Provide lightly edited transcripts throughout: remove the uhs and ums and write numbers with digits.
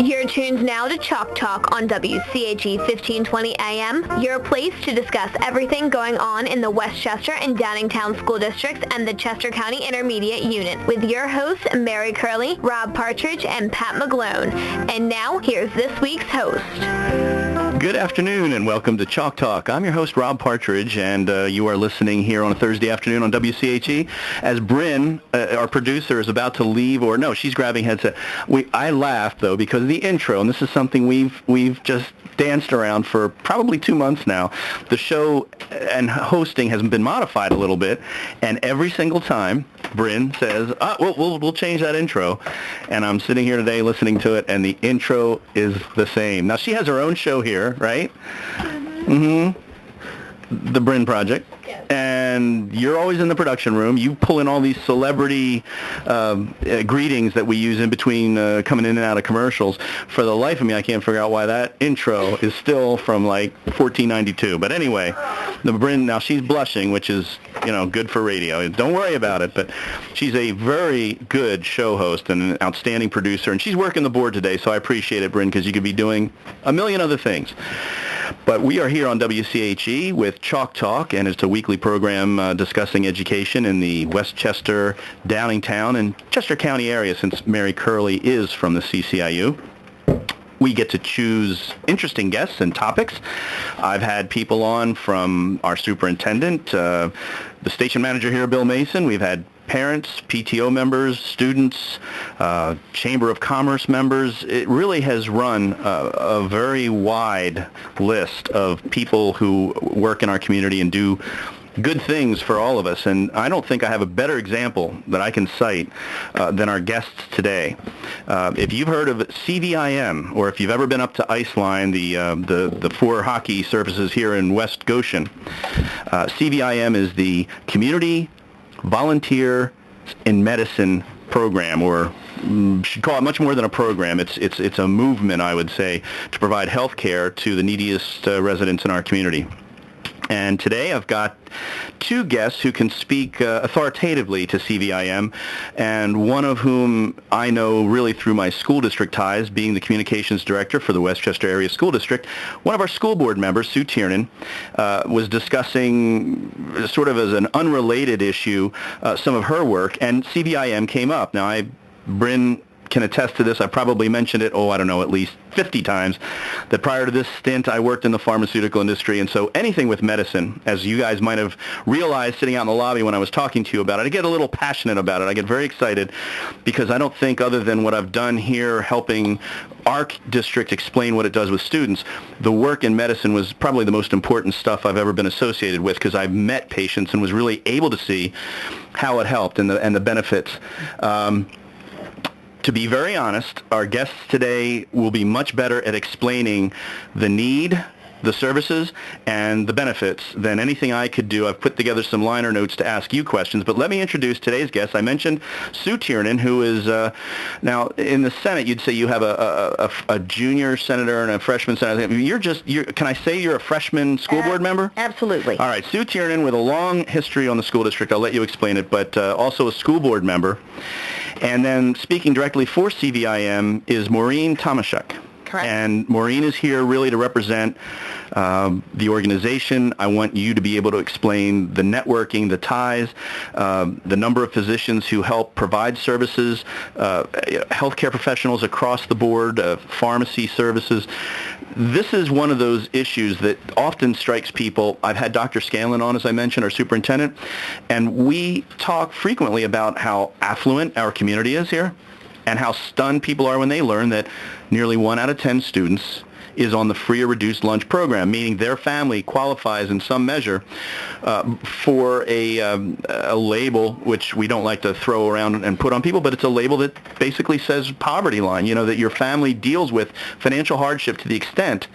You're tuned now to Chalk Talk on WCHE 1520 AM, your place to discuss everything going on in the Westchester and Downingtown school districts and the Chester County Intermediate Unit, with your hosts Mary Curley, Rob Partridge, and Pat McGlone. And now, here's this week's host. Good afternoon and welcome to Chalk Talk. I'm your host, Rob Partridge, and you are listening here on a Thursday afternoon on WCHE. As Brynn, our producer, is about to leave, or no, she's grabbing headset. I laughed, though, because of the intro, and this is something we've just danced around for probably 2 months now. The show and hosting has been modified a little bit, and every single time Brynn says, we'll change that intro, and I'm sitting here today listening to it, and the intro is the same. Now, she has her own show here, right? Mm-hmm. The Brynn Project. Yes. And you're always in the production room. You pull in all these celebrity greetings that we use in between coming in and out of commercials. For the life of me, I can't figure out why that intro is still from like 1492. But anyway, the Brynn, now she's blushing, which is, good for radio. Don't worry about it. But she's a very good show host and an outstanding producer. And she's working the board today, so I appreciate it, Brynn, because you could be doing a million other things. But we are here on WCHE with Chalk Talk, and it's a weekly program discussing education in the Westchester, Downingtown, and Chester County area, since Mary Curley is from the CCIU. We get to choose interesting guests and topics. I've had people on from our superintendent, the station manager here, Bill Mason. We've had parents, PTO members, students, Chamber of Commerce members. It really has run a very wide list of people who work in our community and do good things for all of us, and I don't think I have a better example that I can cite than our guests today. If you've heard of CVIM, or if you've ever been up to Iceline, the four hockey surfaces here in West Goshen, CVIM is the Community Volunteer in Medicine program, or should call it much more than a program. It's a movement, I would say, to provide health care to the neediest residents in our community. And today I've got two guests who can speak authoritatively to CVIM, and one of whom I know really through my school district ties, being the communications director for the Westchester Area School District. One of our school board members, Sue Tiernan, was discussing, sort of as an unrelated issue, some of her work, and CVIM came up. Now, Brynn can attest to this. I probably mentioned it, at least 50 times, that prior to this stint, I worked in the pharmaceutical industry, and so anything with medicine, as you guys might have realized sitting out in the lobby when I was talking to you about it, I get a little passionate about it. I get very excited because I don't think, other than what I've done here helping our district explain what it does with students, the work in medicine was probably the most important stuff I've ever been associated with, because I've met patients and was really able to see how it helped and the benefits. To be very honest, our guests today will be much better at explaining the need, the services, and the benefits than anything I could do. I've put together some liner notes to ask you questions, but let me introduce today's guest. I mentioned Sue Tiernan, who is, now in the Senate, you'd say you have a junior senator and a freshman senator. Can I say you're a freshman school board member? Absolutely. All right, Sue Tiernan with a long history on the school district. I'll let you explain it, but also a school board member. And then speaking directly for CVIM is Maureen Tomoschuk. Correct. And Maureen is here really to represent the organization. I want you to be able to explain the networking, the ties, the number of physicians who help provide services, healthcare professionals across the board, pharmacy services. This is one of those issues that often strikes people. I've had Dr. Scanlon on, as I mentioned, our superintendent, and we talk frequently about how affluent our community is here and how stunned people are when they learn that nearly 1 out of 10 students is on the free or reduced lunch program, meaning their family qualifies in some measure for a label, which we don't like to throw around and put on people, but it's a label that basically says poverty line, that your family deals with financial hardship to the extent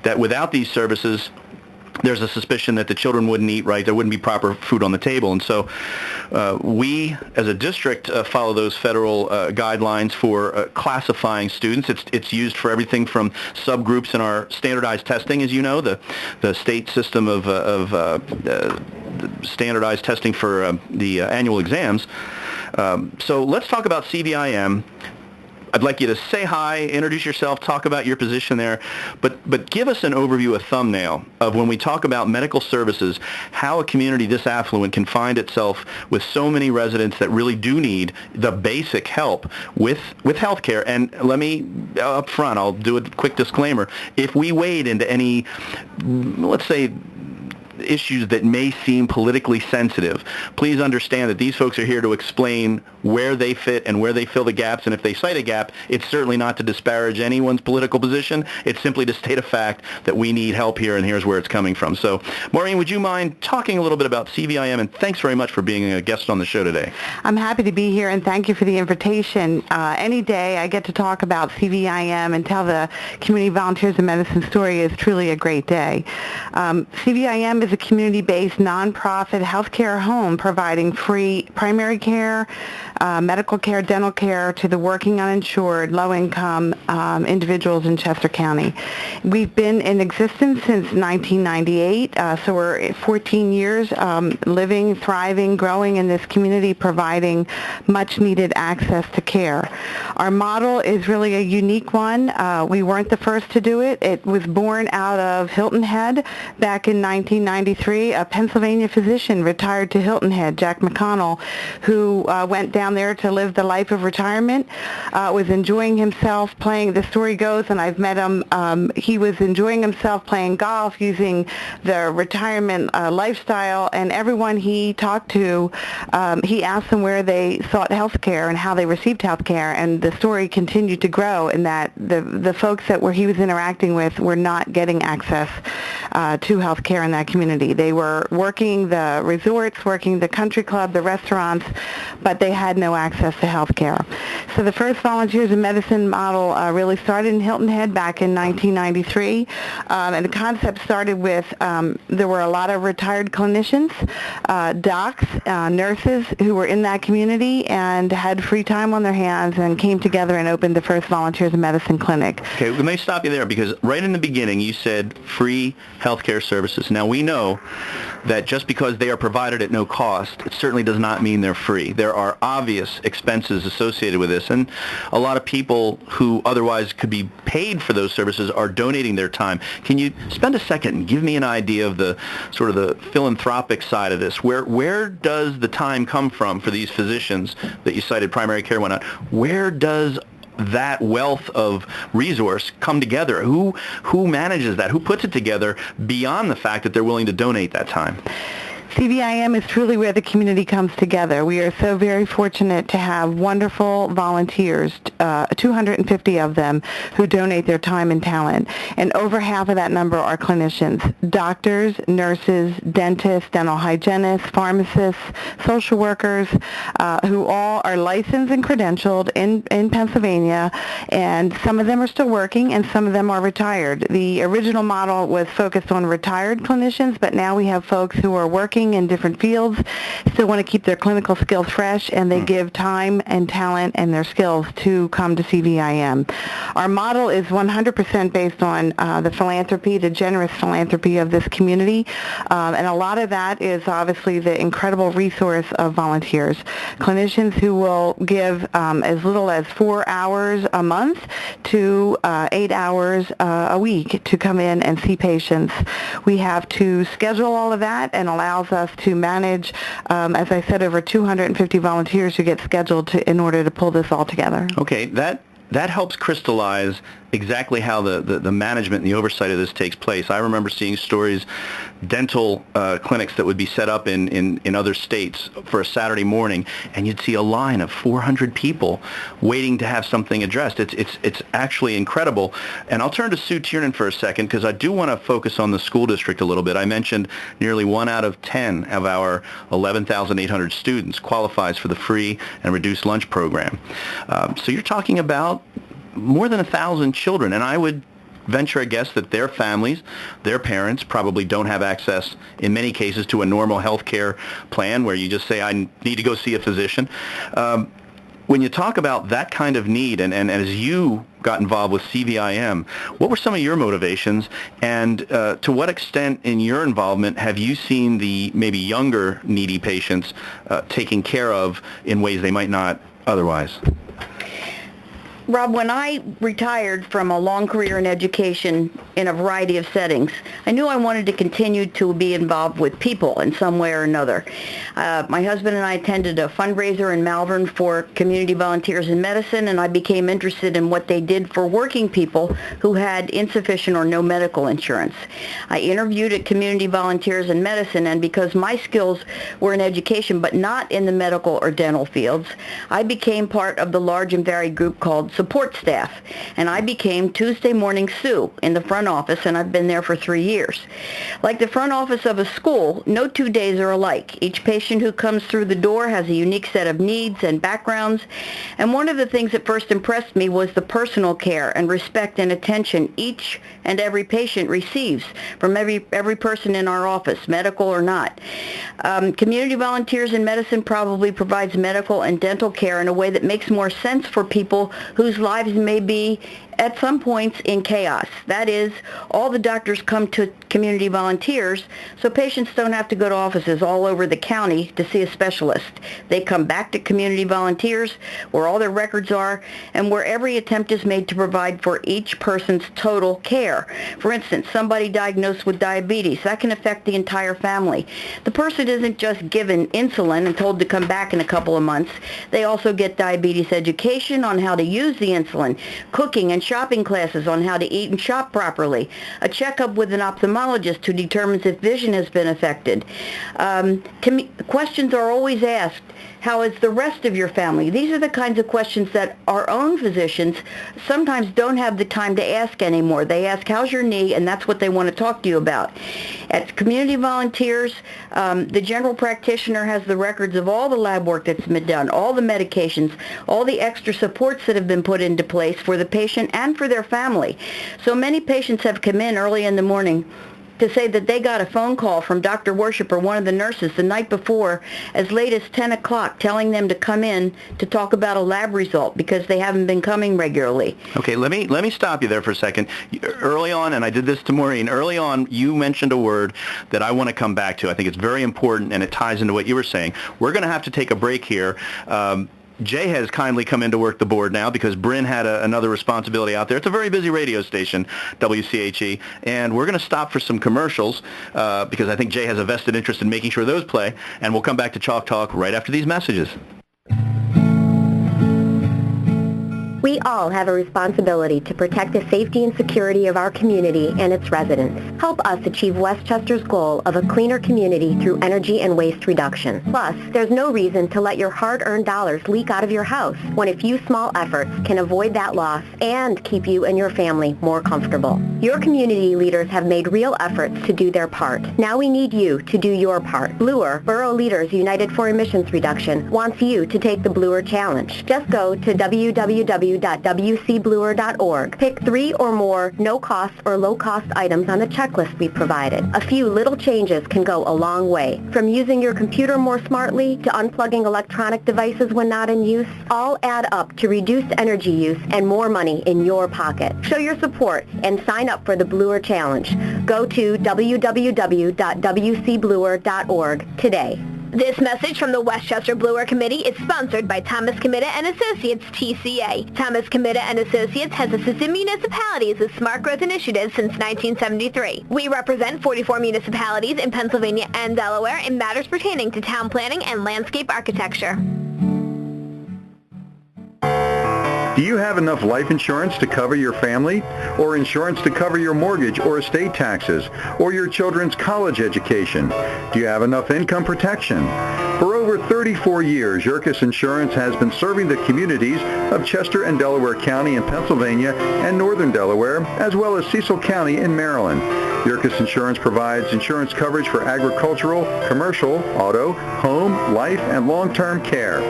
that without these services, there's a suspicion that the children wouldn't eat right, there wouldn't be proper food on the table. And so we, as a district, follow those federal guidelines for classifying students. It's used for everything from subgroups in our standardized testing, as you know, the state system of standardized testing for the annual exams. So let's talk about CVIM. I'd like you to say hi, introduce yourself, talk about your position there, but give us an overview, a thumbnail of when we talk about medical services, how a community this affluent can find itself with so many residents that really do need the basic help with health care. And let me, up front, I'll do a quick disclaimer. If we wade into any, let's say, issues that may seem politically sensitive, please understand that these folks are here to explain where they fit and where they fill the gaps, and if they cite a gap, it's certainly not to disparage anyone's political position. It's simply to state a fact that we need help here, and here's where it's coming from. So, Maureen, would you mind talking a little bit about CVIM, and thanks very much for being a guest on the show today. I'm happy to be here, and thank you for the invitation. Any day I get to talk about CVIM and tell the Community Volunteers in Medicine story is truly a great day. CVIM is a community-based nonprofit healthcare home providing free primary care, medical care, dental care to the working uninsured, low-income individuals in Chester County. We've been in existence since 1998, so we're 14 years living, thriving, growing in this community, providing much-needed access to care. Our model is really a unique one. We weren't the first to do it. It was born out of Hilton Head back in 1993. A Pennsylvania physician retired to Hilton Head, Jack McConnell, who went down there to live the life of retirement, was enjoying himself playing, the story goes, and I've met him, he was enjoying himself playing golf using the retirement lifestyle, and everyone he talked to, he asked them where they sought health care and how they received health care, and the story continued to grow in that the folks that he was interacting with were not getting access to health care in that community. They were working the resorts, working the country club, the restaurants, but they had no access to health care. So the first Volunteers in Medicine model really started in Hilton Head back in 1993, and the concept started with, there were a lot of retired clinicians, docs, nurses who were in that community and had free time on their hands and came together and opened the first Volunteers in Medicine clinic. Okay, let me stop you there, because right in the beginning you said free healthcare services. Now we know that just because they are provided at no cost, it certainly does not mean they're free. There are obvious expenses associated with this, and a lot of people who otherwise could be paid for those services are donating their time. Can you spend a second and give me an idea of the sort of the philanthropic side of this? Where does the time come from for these physicians that you cited, primary care and whatnot? Where does that wealth of resource come together? Who manages that? Who puts it together beyond the fact that they're willing to donate that time? CVIM is truly where the community comes together. We are so very fortunate to have wonderful volunteers, 250 of them, who donate their time and talent. And over half of that number are clinicians, doctors, nurses, dentists, dental hygienists, pharmacists, social workers, who all are licensed and credentialed in Pennsylvania, and some of them are still working and some of them are retired. The original model was focused on retired clinicians, but now we have folks who are working in different fields, still want to keep their clinical skills fresh, and they give time and talent and their skills to come to CVIM. Our model is 100% based on the philanthropy, the generous philanthropy of this community, and a lot of that is obviously the incredible resource of volunteers. Clinicians who will give as little as 4 hours a month to 8 hours a week to come in and see patients. We have to schedule all of that, and allows us to manage, as I said, over 250 volunteers who get scheduled in order to pull this all together. Okay, that helps crystallize exactly how the management and the oversight of this takes place. I remember seeing stories, dental clinics that would be set up in other states for a Saturday morning, and you'd see a line of 400 people waiting to have something addressed. It's actually incredible. And I'll turn to Sue Tiernan for a second, because I do want to focus on the school district a little bit. I mentioned nearly 1 out of 10 of our 11,800 students qualifies for the free and reduced lunch program. So you're talking about more than 1,000 children, and I would venture a guess that their families, their parents, probably don't have access, in many cases, to a normal health care plan where you just say, I need to go see a physician. When you talk about that kind of need, and as you got involved with CVIM, what were some of your motivations, and to what extent in your involvement have you seen the maybe younger needy patients taken care of in ways they might not otherwise? Rob, when I retired from a long career in education in a variety of settings, I knew I wanted to continue to be involved with people in some way or another. My husband and I attended a fundraiser in Malvern for Community Volunteers in Medicine, and I became interested in what they did for working people who had insufficient or no medical insurance. I interviewed at Community Volunteers in Medicine, and because my skills were in education but not in the medical or dental fields, I became part of the large and varied group called support staff, and I became Tuesday Morning Sue in the front office, and I've been there for 3 years. Like the front office of a school, no 2 days are alike. Each patient who comes through the door has a unique set of needs and backgrounds, and one of the things that first impressed me was the personal care and respect and attention each and every patient receives from every person in our office, medical or not. Community Volunteers in Medicine probably provides medical and dental care in a way that makes more sense for people whose lives may be at some points in chaos. That is, all the doctors come to Community Volunteers, so patients don't have to go to offices all over the county to see a specialist. They come back to Community Volunteers, where all their records are, and where every attempt is made to provide for each person's total care. For instance, somebody diagnosed with diabetes, that can affect the entire family. The person isn't just given insulin and told to come back in a couple of months. They also get diabetes education on how to use the insulin, cooking and shopping classes on how to eat and shop properly, a checkup with an ophthalmologist who determines if vision has been affected. Questions are always asked. How is the rest of your family? These are the kinds of questions that our own physicians sometimes don't have the time to ask anymore. They ask, how's your knee? And that's what they want to talk to you about. At Community Volunteers, the general practitioner has the records of all the lab work that's been done, all the medications, all the extra supports that have been put into place for the patient and for their family. So many patients have come in early in the morning to say that they got a phone call from Dr. Worship or one of the nurses the night before as late as 10 o'clock telling them to come in to talk about a lab result because they haven't been coming regularly. Okay, let me stop you there for a second. Early on, and I did this to Maureen, early on you mentioned a word that I want to come back to. I think it's very important and it ties into what you were saying. We're going to have to take a break here. Jay has kindly come in to work the board now because Brynn had another responsibility out there. It's a very busy radio station, WCHE, and we're going to stop for some commercials because I think Jay has a vested interest in making sure those play, and we'll come back to Chalk Talk right after these messages. We all have a responsibility to protect the safety and security of our community and its residents. Help us achieve Westchester's goal of a cleaner community through energy and waste reduction. Plus, there's no reason to let your hard-earned dollars leak out of your house when a few small efforts can avoid that loss and keep you and your family more comfortable. Your community leaders have made real efforts to do their part. Now we need you to do your part. Bluer, Borough Leaders United for Emissions Reduction, wants you to take the Bluer Challenge. Just go to www.wcbluer.org. Pick 3 or more no-cost or low-cost items on the checklist we provided. A few little changes can go a long way. From using your computer more smartly to unplugging electronic devices when not in use, all add up to reduced energy use and more money in your pocket. Show your support and sign up for the Bluer Challenge. Go to www.wcbluer.org today. This message from the Westchester Bluer Committee is sponsored by Thomas Committa and Associates, TCA. Thomas Committa and Associates has assisted municipalities with smart growth initiatives since 1973. We represent 44 municipalities in Pennsylvania and Delaware in matters pertaining to town planning and landscape architecture. Do you have enough life insurance to cover your family, or insurance to cover your mortgage or estate taxes, or your children's college education? Do you have enough income protection? For over 34 years, Yerkes Insurance has been serving the communities of Chester and Delaware County in Pennsylvania and Northern Delaware, as well as Cecil County in Maryland. Yerkes Insurance provides insurance coverage for agricultural, commercial, auto, home, life, and long-term care.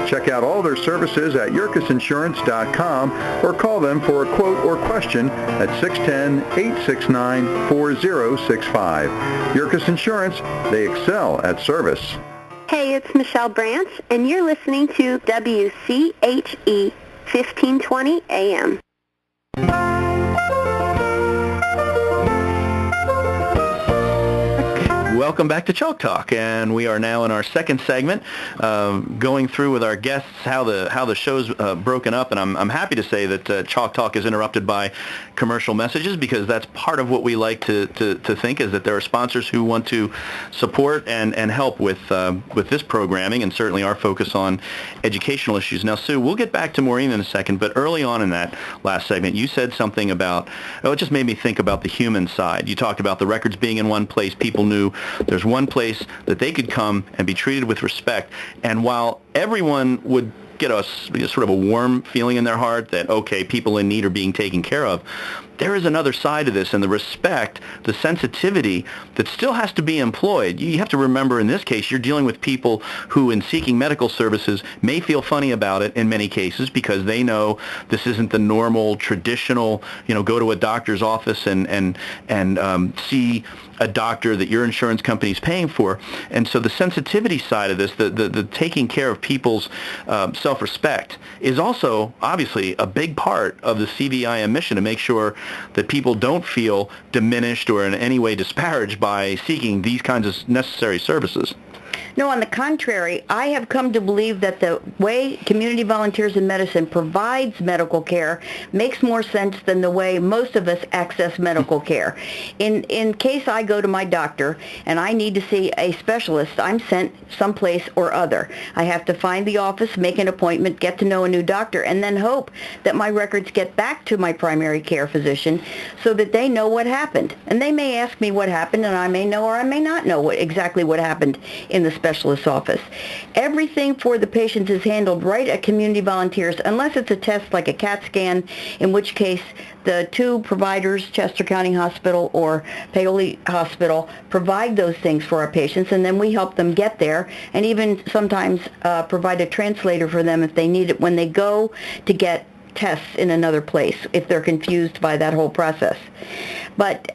Check out all their services at yerkesinsurance.com or call them for a quote or question at 610-869-4065. Yerkes Insurance, they excel at service. Hey, it's Michelle Branch, and you're listening to WCHE 1520 AM. welcome back to Chalk Talk. And we are now in our second segment, going through with our guests how the show's broken up. And I'm happy to say that Chalk Talk is interrupted by commercial messages, because that's part of what we like to think, is that there are sponsors who want to support and help with this programming, and certainly our focus on educational issues. Now, Sue, we'll get back to Maureen in a second, but early on in that last segment, you said something about, it just made me think about the human side. You talked about the records being in one place. People knew there's one place that they could come and be treated with respect. And while everyone would get a sort of a warm feeling in their heart that, okay, people in need are being taken care of, there is another side to this, and the respect, the sensitivity that still has to be employed. You have to remember, in this case, you're dealing with people who, in seeking medical services, may feel funny about it in many cases, because they know this isn't the normal, traditional, go to a doctor's office and see a doctor that your insurance company is paying for. And so the sensitivity side of this, the taking care of people's self-respect, is also obviously a big part of the CVIM mission, to make sure that people don't feel diminished or in any way disparaged by seeking these kinds of necessary services. No, on the contrary, I have come to believe that the way Community Volunteers in Medicine provides medical care makes more sense than the way most of us access medical care. In case I go to my doctor and I need to see a specialist, I'm sent someplace or other. I have to find the office, make an appointment, get to know a new doctor, and then hope that my records get back to my primary care physician so that they know what happened. And they may ask me what happened, and I may know or I may not know exactly what happened in the specialist's office. Everything for the patients is handled right at Community Volunteers, unless it's a test like a CAT scan, in which case the two providers, Chester County Hospital or Paoli Hospital, provide those things for our patients, and then we help them get there, and even sometimes provide a translator for them if they need it when they go to get tests in another place, if they're confused by that whole process. But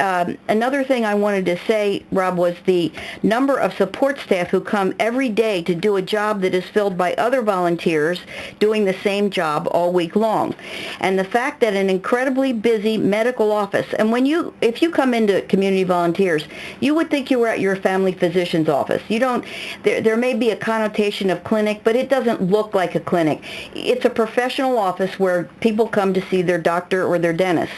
another thing I wanted to say, Rob, was the number of support staff who come every day to do a job that is filled by other volunteers doing the same job all week long. And the fact that an incredibly busy medical office, and if you come into Community Volunteers, you would think you were at your family physician's office. There may be a connotation of clinic, but it doesn't look like a clinic. It's a professional office where people come to see their doctor or their dentist.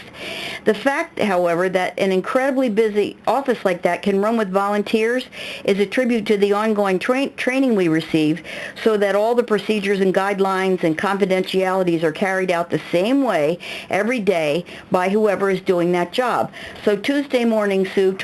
The fact, however, that an incredibly busy office like that can run with volunteers is a tribute to the ongoing training we receive, so that all the procedures and guidelines and confidentialities are carried out the same way every day by whoever is doing that job. So Tuesday morning, Sue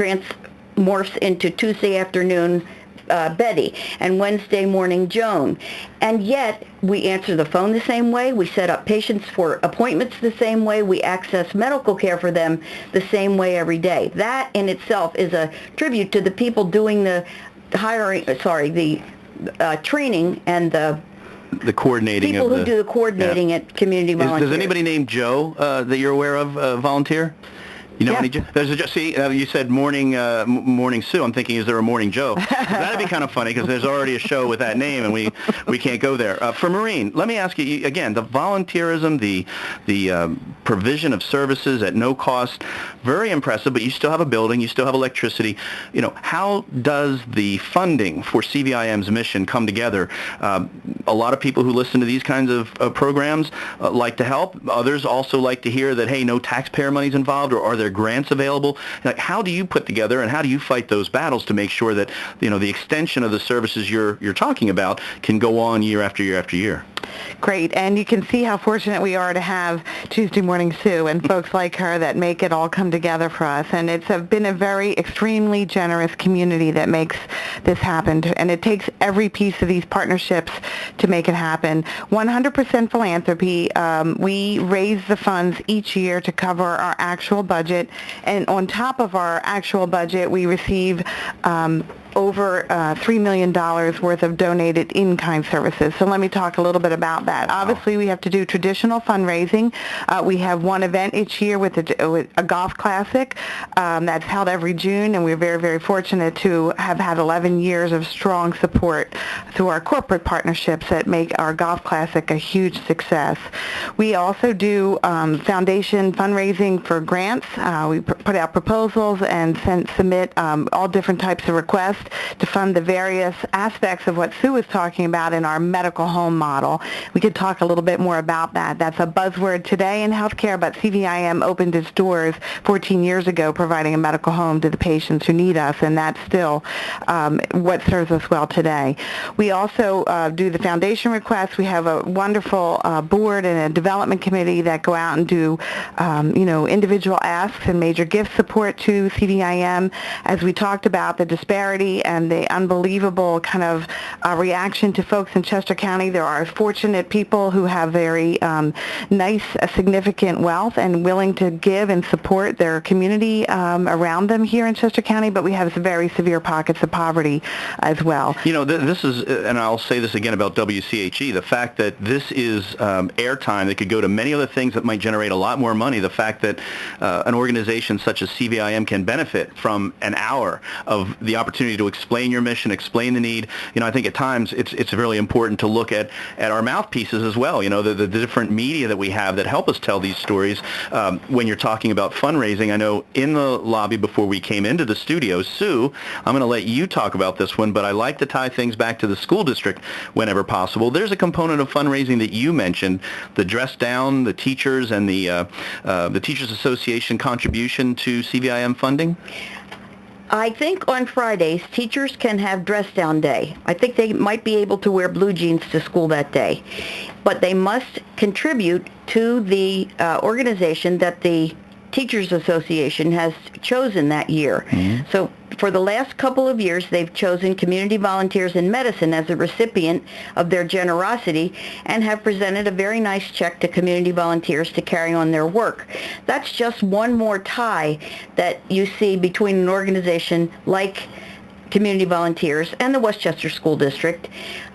morphs into Tuesday afternoon, Betty, and Wednesday morning, Joan. And yet, we answer the phone the same way, we set up patients for appointments the same way, we access medical care for them the same way every day. That in itself is a tribute to the people doing the training and the coordinating people who do the coordinating at Community Volunteers. Does anybody named Joe that you're aware of volunteer? You know, yeah. You said morning Sue. I'm thinking, is there a Morning Joe? That'd be kind of funny, because there's already a show with that name, and we can't go there. For Maureen, let me ask you again: the volunteerism, the provision of services at no cost, very impressive. But you still have a building, you still have electricity. How does the funding for CVIM's mission come together? A lot of people who listen to these kinds of programs like to help. Others also like to hear that, hey, no taxpayer money's involved, or are there grants available? Like, how do you put together and how do you fight those battles to make sure that the extension of the services you're talking about can go on year after year after year? Great, and you can see how fortunate we are to have Tuesday Morning Sue and folks like her that make it all come together for us. And it's been a very extremely generous community that makes this happen, and it takes every piece of these partnerships to make it happen. 100% philanthropy. We raise the funds each year to cover our actual budget, and on top of our actual budget, we receive over $3 million worth of donated in-kind services. So let me talk a little bit about that. Obviously, we have to do traditional fundraising. We have one event each year with a golf classic that's held every June, and we're very, very fortunate to have had 11 years of strong support through our corporate partnerships that make our golf classic a huge success. We also do foundation fundraising for grants. We put out proposals and submit all different types of requests to fund the various aspects of what Sue was talking about in our medical home model. We could talk a little bit more about that. That's a buzzword today in healthcare, but CVIM opened its doors 14 years ago providing a medical home to the patients who need us, and that's still what serves us well today. We also do the foundation requests. We have a wonderful board and a development committee that go out and do individual asks and major gift support to CVIM. As we talked about the disparity and the unbelievable kind of reaction to folks in Chester County, there are fortunate people who have very nice, significant wealth and willing to give and support their community around them here in Chester County, but we have some very severe pockets of poverty as well. This is, and I'll say this again about WCHE, the fact that this is airtime that could go to many other things that might generate a lot more money, the fact that an organization such as CVIM can benefit from an hour of the opportunity to explain your mission, explain the need. I think at times it's really important to look at our mouthpieces as well, the different media that we have that help us tell these stories. When you're talking about fundraising, I know in the lobby before we came into the studio, Sue, I'm going to let you talk about this one, but I like to tie things back to the school district whenever possible. There's a component of fundraising that you mentioned, the dress down, the teachers, and the Teachers Association contribution to CVIM funding. I think on Fridays, teachers can have dress down day. I think they might be able to wear blue jeans to school that day. But they must contribute to the organization that the Teachers Association has chosen that year. Mm-hmm. So for the last couple of years, they've chosen Community Volunteers in Medicine as a recipient of their generosity and have presented a very nice check to community volunteers to carry on their work. That's just one more tie that you see between an organization like Community Volunteers and the Westchester School District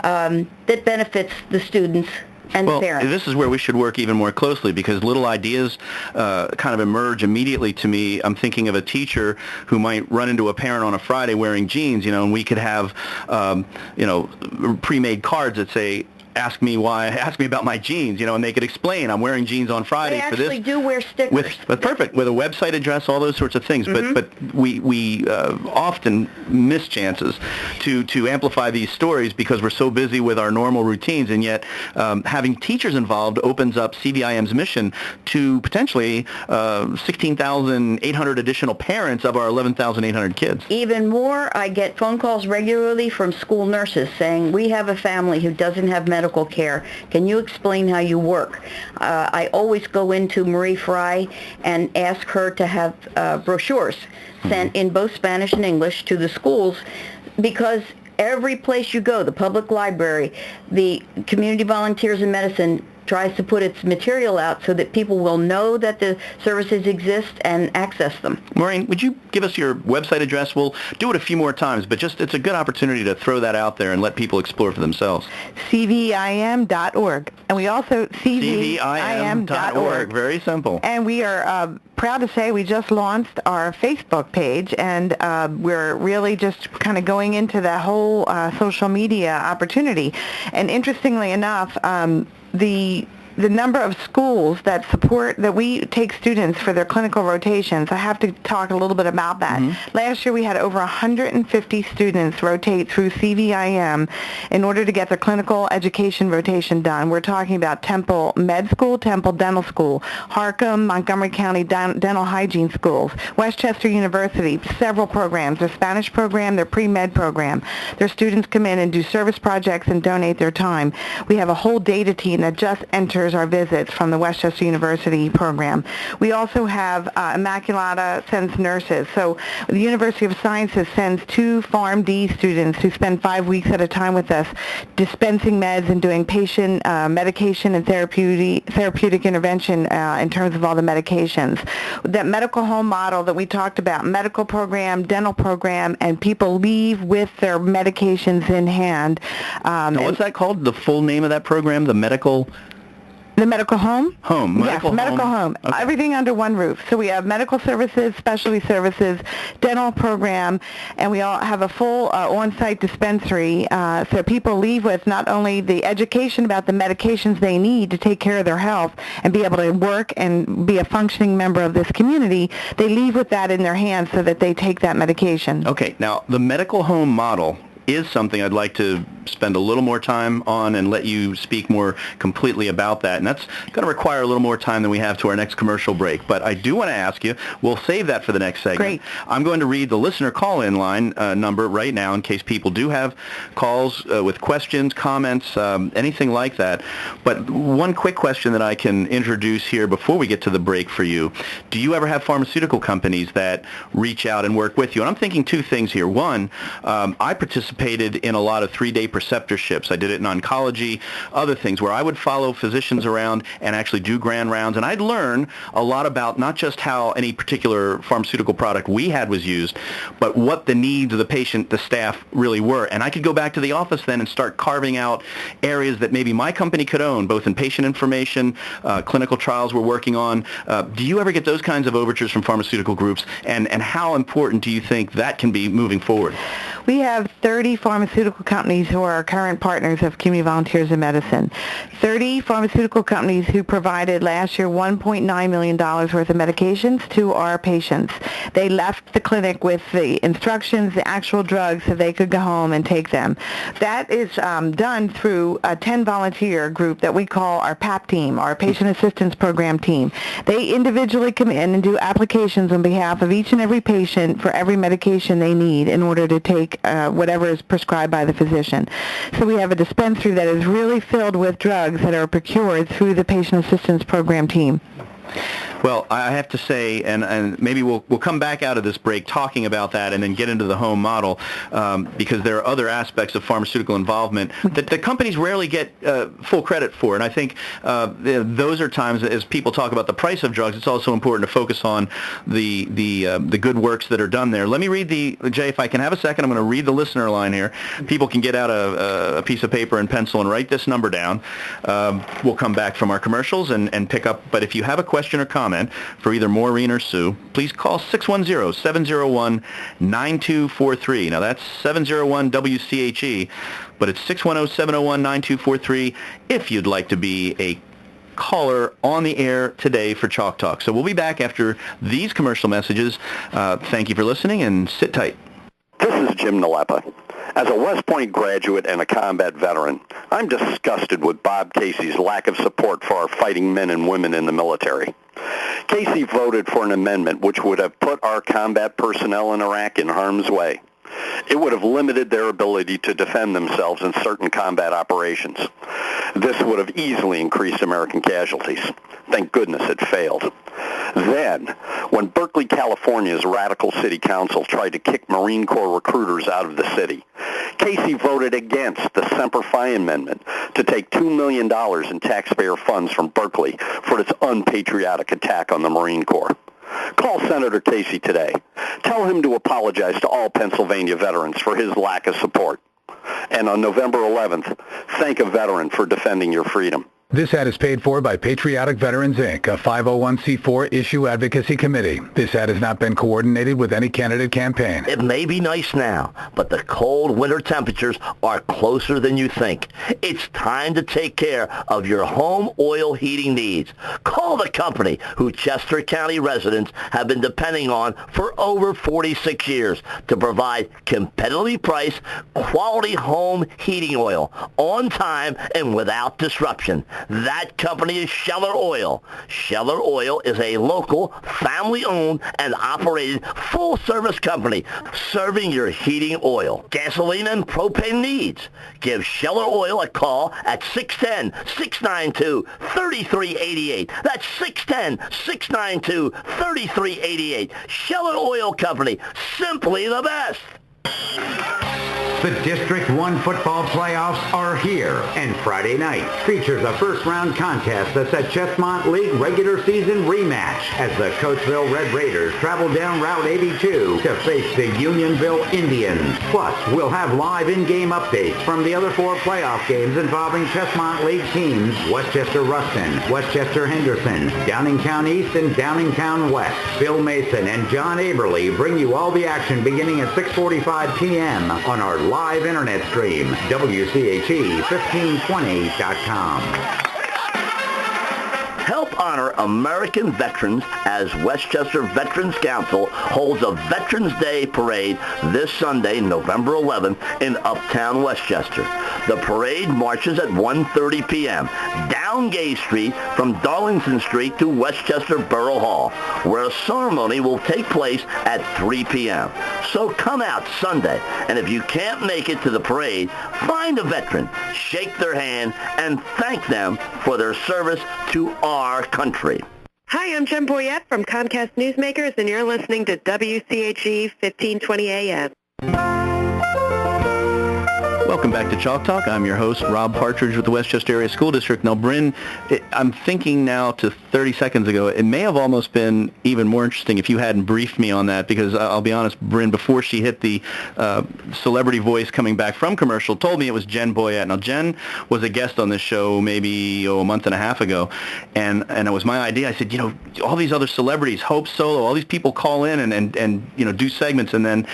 that benefits the students and the parents. This is where we should work even more closely, because little ideas kind of emerge immediately to me. I'm thinking of a teacher who might run into a parent on a Friday wearing jeans, and we could have, pre-made cards that say, ask me about my jeans, and they could explain, I'm wearing jeans on Friday for this. They actually do wear stickers. Perfect, with a website address, all those sorts of things. Mm-hmm. But we often miss chances to amplify these stories because we're so busy with our normal routines, and yet having teachers involved opens up CVIM's mission to potentially 16,800 additional parents of our 11,800 kids. Even more, I get phone calls regularly from school nurses saying, we have a family who doesn't have medical care. Can you explain how you work? I always go into Marie Fry and ask her to have brochures sent in both Spanish and English to the schools, because every place you go, the public library, the Community Volunteers in Medicine tries to put its material out so that people will know that the services exist and access them. Maureen, would you give us your website address? We'll do it a few more times, but it's a good opportunity to throw that out there and let people explore for themselves. CVIM.org. And we also CVIM.org. Very simple. And we are proud to say we just launched our Facebook page, and we're really just kind of going into that whole social media opportunity. And interestingly enough, the number of schools that we take students for their clinical rotations, I have to talk a little bit about that. Mm-hmm. Last year we had over 150 students rotate through CVIM in order to get their clinical education rotation done. We're talking about Temple Med School, Temple Dental School, Harcum, Montgomery County Dental Hygiene Schools, Westchester University, several programs, their Spanish program, their pre-med program. Their students come in and do service projects and donate their time. We have a whole data team that just enters our visits from the Westchester University program. We also have Immaculata sends nurses. So the University of Sciences sends 2 PharmD students who spend 5 weeks at a time with us dispensing meds and doing patient medication and therapeutic intervention in terms of all the medications. That medical home model that we talked about, medical program, dental program, and people leave with their medications in hand. Now, what's that called? The full name of that program? The medical... The medical home? Home. Yes, medical home. Okay. Everything under one roof. So we have medical services, specialty services, dental program, and we all have a full on-site dispensary. So people leave with not only the education about the medications they need to take care of their health and be able to work and be a functioning member of this community, they leave with that in their hands so that they take that medication. Okay, now the medical home model is something I'd like to spend a little more time on and let you speak more completely about that. And that's going to require a little more time than we have to our next commercial break. But I do want to ask you, we'll save that for the next segment. Great. I'm going to read the listener call-in line number right now in case people do have calls with questions, comments, anything like that. But one quick question that I can introduce here before we get to the break for you. Do you ever have pharmaceutical companies that reach out and work with you? And I'm thinking two things here. One, I participated in a lot of 3-day preceptorships. I did it in oncology, other things where I would follow physicians around and actually do grand rounds, and I'd learn a lot about not just how any particular pharmaceutical product we had was used, but what the needs of the patient, the staff really were. And I could go back to the office then and start carving out areas that maybe my company could own, both in patient information, clinical trials we're working on. Do you ever get those kinds of overtures from pharmaceutical groups, and how important do you think that can be moving forward? We have 30 pharmaceutical companies who are our current partners of Community Volunteers in Medicine. 30 pharmaceutical companies who provided last year $1.9 million worth of medications to our patients. They left the clinic with the instructions, the actual drugs, so they could go home and take them. That is done through a 10-volunteer group that we call our PAP team, our Patient Assistance Program team. They individually come in and do applications on behalf of each and every patient for every medication they need in order to take whatever is prescribed by the physician. So we have a dispensary that is really filled with drugs that are procured through the Patient Assistance Program team. Well, I have to say, and maybe we'll come back out of this break talking about that and then get into the home model, because there are other aspects of pharmaceutical involvement that the companies rarely get full credit for. And I think those are times, as people talk about the price of drugs, it's also important to focus on the good works that are done there. Let me read Jay, if I can have a second, I'm going to read the listener line here. People can get out a piece of paper and pencil and write this number down. We'll come back from our commercials and pick up. But if you have a question or comment for either Maureen or Sue, please call 610-701-9243. Now that's 701 WCHE, but it's 610-701-9243 if you'd like to be a caller on the air today for Chalk Talk. So we'll be back after these commercial messages. Thank you for listening, and sit tight. This is Jim Nalepa. As a West Point graduate and a combat veteran, I'm disgusted with Bob Casey's lack of support for our fighting men and women in the military. Casey voted for an amendment which would have put our combat personnel in Iraq in harm's way. It would have limited their ability to defend themselves in certain combat operations. This would have easily increased American casualties. Thank goodness it failed. Then, when Berkeley, California's radical city council tried to kick Marine Corps recruiters out of the city, Casey voted against the Semper Fi amendment to take $2 million in taxpayer funds from Berkeley for its unpatriotic attack on the Marine Corps. Call Senator Casey today. Tell him to apologize to all Pennsylvania veterans for his lack of support. And on November 11th, thank a veteran for defending your freedom. This ad is paid for by Patriotic Veterans, Inc., a 501c4 issue advocacy committee. This ad has not been coordinated with any candidate campaign. It may be nice now, but the cold winter temperatures are closer than you think. It's time to take care of your home oil heating needs. Call the company who Chester County residents have been depending on for over 46 years to provide competitively priced, quality home heating oil on time and without disruption. That company is Scheller Oil. Scheller Oil is a local, family-owned and operated full-service company serving your heating oil, gasoline, and propane needs. Give Scheller Oil a call at 610-692-3388. That's 610-692-3388. Scheller Oil Company, simply the best. The District 1 football playoffs are here, and Friday night features a first-round contest that's a Chestmont League regular season rematch as the Coatesville Red Raiders travel down Route 82 to face the Unionville Indians. Plus, we'll have live in-game updates from the other 4 playoff games involving Chestmont League teams Westchester Ruston, Westchester Henderson, Downingtown East, and Downingtown West. Bill Mason and John Aberly bring you all the action beginning at 6:45 p.m. on our live internet stream, WCHE1520.com. Help honor American veterans as Westchester Veterans Council holds a Veterans Day parade this Sunday, November 11th in Uptown Westchester. The parade marches at 1:30 p.m. down Gay Street from Darlington Street to Westchester Borough Hall, where a ceremony will take place at 3 p.m. So come out Sunday, and if you can't make it to the parade, find a veteran, shake their hand, and thank them for their service to our country. Hi, I'm Jen Boyette from Comcast Newsmakers, and you're listening to WCHE 1520 AM. Welcome back to Chalk Talk. I'm your host, Rob Partridge with the Westchester Area School District. Now, Brynn, I'm thinking now to 30 seconds ago, it may have almost been even more interesting if you hadn't briefed me on that, because I'll be honest, Brynn, before she hit the celebrity voice coming back from commercial, told me it was Jen Boyette. Now, Jen was a guest on this show maybe a month and a half ago, and it was my idea. I said, all these other celebrities, Hope Solo, all these people call in and do segments, and then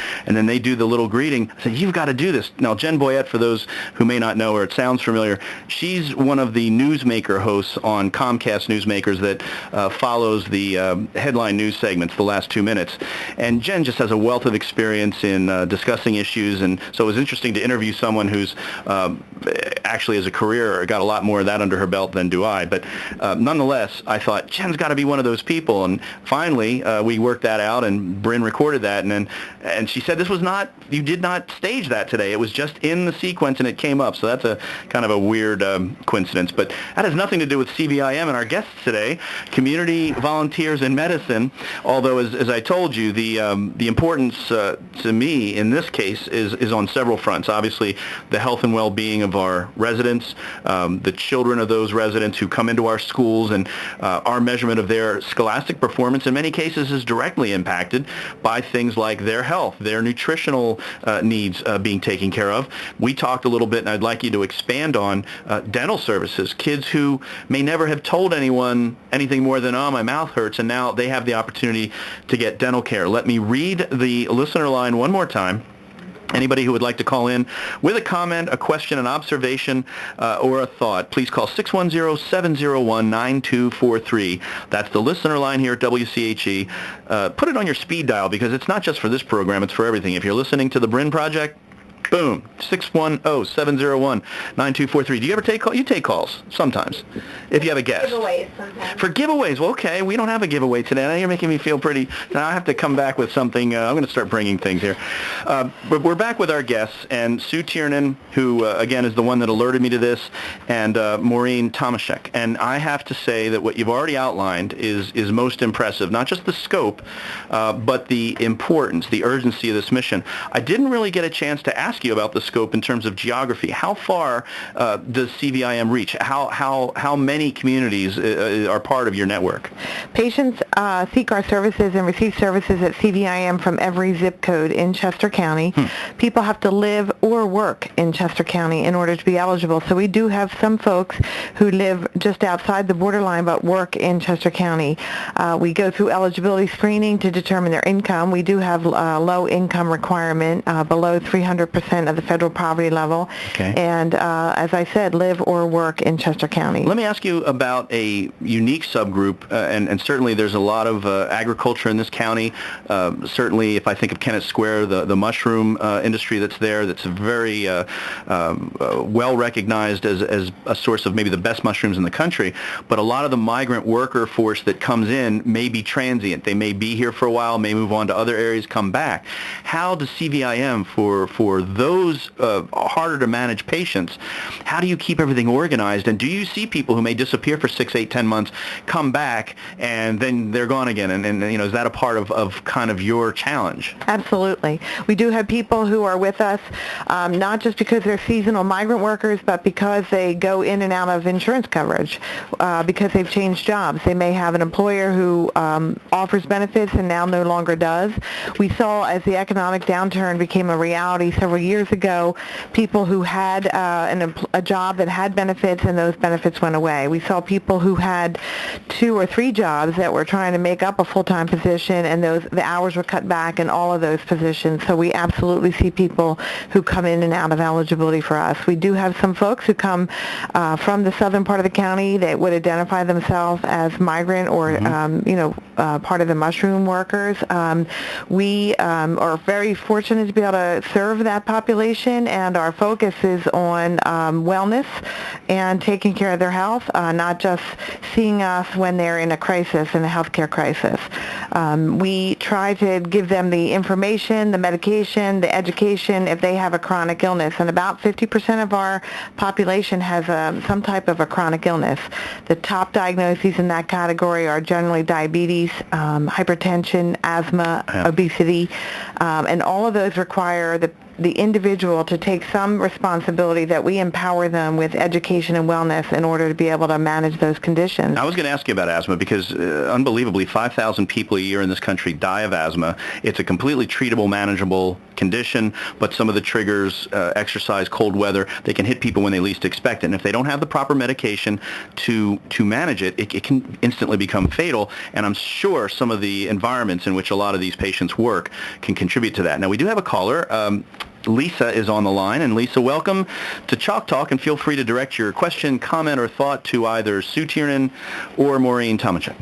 they do the little greeting. I said, you've got to do this. Now, Jen Boyette, for those who may not know her, it sounds familiar. She's one of the newsmaker hosts on Comcast Newsmakers that follows the headline news segments, the last 2 minutes. And Jen just has a wealth of experience in discussing issues, and so it was interesting to interview someone who's actually, as a career, got a lot more of that under her belt than do I. But nonetheless, I thought, Jen's got to be one of those people. And finally, we worked that out, and Brynn recorded that. And she said, you did not stage that today. It was just in the sequence, and it came up. So that's a kind of a weird coincidence. But that has nothing to do with CVIM and our guests today, community volunteers in medicine. Although, as I told you, the importance to me in this case is on several fronts. Obviously, the health and well-being of our residents, the children of those residents who come into our schools, and our measurement of their scholastic performance in many cases is directly impacted by things like their health, their nutritional needs being taken care of. We talked a little bit, and I'd like you to expand on dental services. Kids who may never have told anyone anything more than, my mouth hurts, and now they have the opportunity to get dental care. Let me read the listener line one more time. Anybody who would like to call in with a comment, a question, an observation, or a thought, please call 610-701-9243. That's the listener line here at WCHE. Put it on your speed dial, because it's not just for this program, it's for everything. If you're listening to the Brynn Project, boom, 610-701-9243. Do you ever take calls? You take calls sometimes, if you have a guest. Giveaways sometimes. For giveaways, well, okay, we don't have a giveaway today. Now you're making me feel pretty. Now I have to come back with something. I'm going to start bringing things here. But we're back with our guests, and Sue Tiernan, who, again, is the one that alerted me to this, and Maureen Tomoschuk. And I have to say that what you've already outlined is most impressive, not just the scope, but the importance, the urgency of this mission. I didn't really get a chance to ask you about the scope in terms of geography. How far does CVIM reach? How many communities are part of your network? Patients seek our services and receive services at CVIM from every zip code in Chester County. People have to live or work in Chester County in order to be eligible. So we do have some folks who live just outside the borderline but work in Chester County. We go through eligibility screening to determine their income. We do have a low income requirement, below 300% of the federal poverty level, and as I said, live or work in Chester County. Let me ask you about a unique subgroup, and certainly there's a lot of agriculture in this county. Certainly, if I think of Kennett Square, the mushroom industry that's there, that's very well recognized as a source of maybe the best mushrooms in the country. But a lot of the migrant worker force that comes in may be transient. They may be here for a while, may move on to other areas, come back. How does CVIM for those harder to manage patients, how do you keep everything organized? And do you see people who may disappear for 6, 8, 10 months, come back, and then they're gone again? And is that a part of kind of your challenge? Absolutely. We do have people who are with us, not just because they're seasonal migrant workers, but because they go in and out of insurance coverage, because they've changed jobs. They may have an employer who offers benefits and now no longer does. We saw, as the economic downturn became a reality several years ago, people who had a job that had benefits, and those benefits went away. We saw people who had 2 or 3 jobs that were trying to make up a full-time position, and the hours were cut back in all of those positions. So we absolutely see people who come in and out of eligibility for us. We do have some folks who come from the southern part of the county that would identify themselves as migrant or part of the mushroom workers. We are very fortunate to be able to serve that population, and our focus is on wellness and taking care of their health, not just seeing us when they're in a crisis, in a healthcare crisis. We try to give them the information, the medication, the education if they have a chronic illness, and about 50% of our population has some type of a chronic illness. The top diagnoses in that category are generally diabetes, hypertension, asthma, obesity, and all of those require the individual to take some responsibility that we empower them with education and wellness in order to be able to manage those conditions. I was going to ask you about asthma because unbelievably 5,000 people a year in this country die of asthma. It's a completely treatable, manageable condition, but some of the triggers, exercise, cold weather, they can hit people when they least expect it. And if they don't have the proper medication to manage it, it can instantly become fatal. And I'm sure some of the environments in which a lot of these patients work can contribute to that. Now, we do have a caller. Lisa is on the line. And Lisa, welcome to Chalk Talk, and feel free to direct your question, comment, or thought to either Sue Tiernan or Maureen Tomoschuk.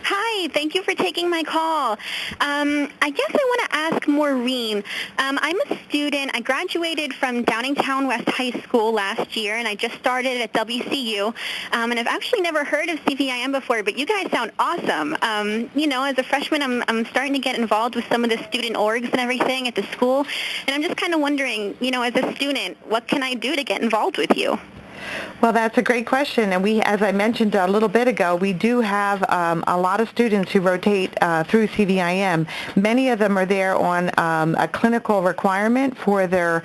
Hi, thank you for taking my call. I guess I want to ask Maureen. I'm a student. I graduated from Downingtown West High School last year, and I just started at WCU. And I've actually never heard of CVIM before, but you guys sound awesome. As a freshman, I'm starting to get involved with some of the student orgs and everything at the school, and I'm just kind of wondering, as a student, what can I do to get involved with you? Well, that's a great question, and we, as I mentioned a little bit ago, we do have a lot of students who rotate through CVIM. Many of them are there on a clinical requirement for their,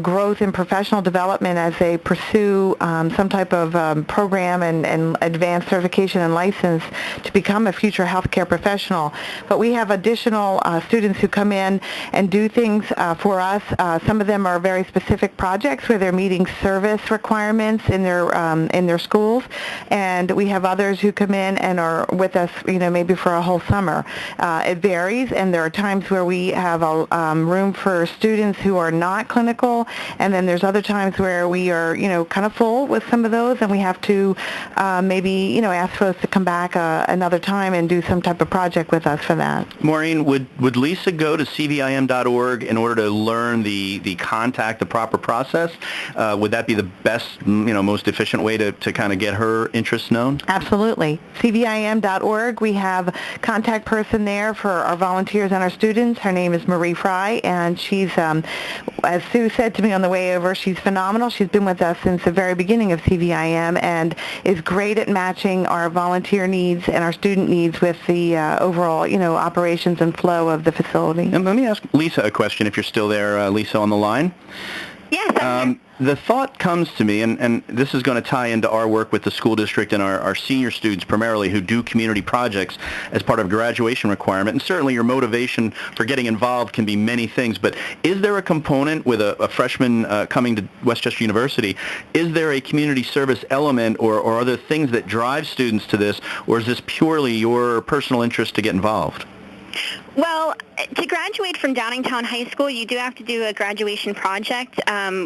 growth and professional development as they pursue some type of program and advanced certification and license to become a future healthcare professional. But we have additional students who come in and do things for us. Some of them are very specific projects where they're meeting service requirements in their schools, and we have others who come in and are with us, maybe for a whole summer. It varies, and there are times where we have a room for students who are not clinical, and then there's other times where we are, kind of full with some of those, and we have to maybe, ask folks to come back another time and do some type of project with us for that. Maureen, would Lisa go to CVIM.org in order to learn the proper process? Would that be the best, most efficient way to kind of get her interests known? Absolutely. CVIM.org. We have a contact person there for our volunteers and our students. Her name is Marie Fry, and she's, as Sue said to me on the way over, she's phenomenal. She's been with us since the very beginning of CVIM and is great at matching our volunteer needs and our student needs with the overall, operations and flow of the facility. And let me ask Lisa a question, if you're still there, Lisa, on the line. Yes. The thought comes to me, and this is going to tie into our work with the school district and our senior students primarily who do community projects as part of graduation requirement. And certainly your motivation for getting involved can be many things, but is there a component with a freshman coming to Westchester University? Is there a community service element, or are there things that drive students to this, or is this purely your personal interest to get involved? Well, to graduate from Downingtown High School, you do have to do a graduation project,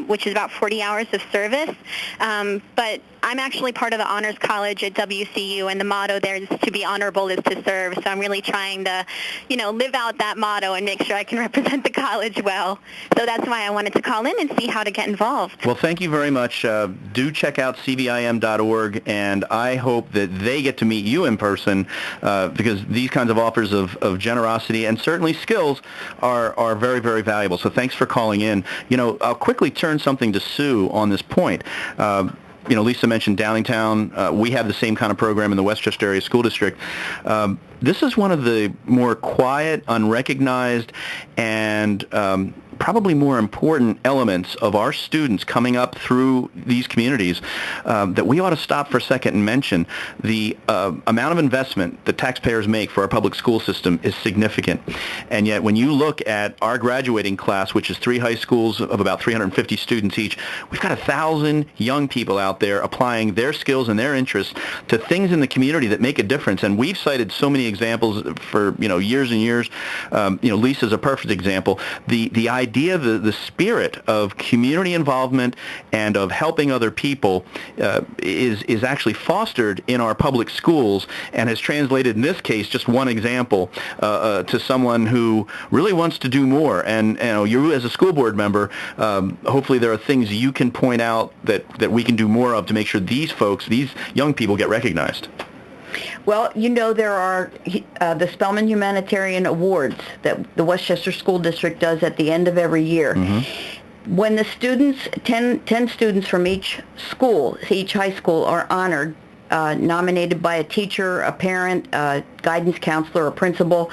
which is about 40 hours of service. But I'm actually part of the Honors College at WCU, and the motto there is to be honorable is to serve. So I'm really trying to, live out that motto and make sure I can represent the college well. So that's why I wanted to call in and see how to get involved. Well, thank you very much. Do check out CVIM.org, and I hope that they get to meet you in person because these kinds of offers of generosity community, and certainly skills are very, very valuable. So thanks for calling in. I'll quickly turn something to Sue on this point. Lisa mentioned Downingtown. We have the same kind of program in the Westchester Area School District. This is one of the more quiet, unrecognized, and probably more important elements of our students coming up through these communities that we ought to stop for a second and mention. The amount of investment that taxpayers make for our public school system is significant. And yet when you look at our graduating class, which is 3 high schools of about 350 students each, we've got 1,000 young people out there applying their skills and their interests to things in the community that make a difference. And we've cited so many examples for years and years. Lisa's a perfect example. The idea, the spirit of community involvement and of helping other people is actually fostered in our public schools and has translated, in this case, just one example, to someone who really wants to do more. And you as a school board member, hopefully there are things you can point out that we can do more of to make sure these folks, these young people, get recognized. Well, there are the Spelman Humanitarian Awards that the Westchester School District does at the end of every year. Mm-hmm. When the students, 10 students from each high school are honored, nominated by a teacher, a parent, a guidance counselor, a principal,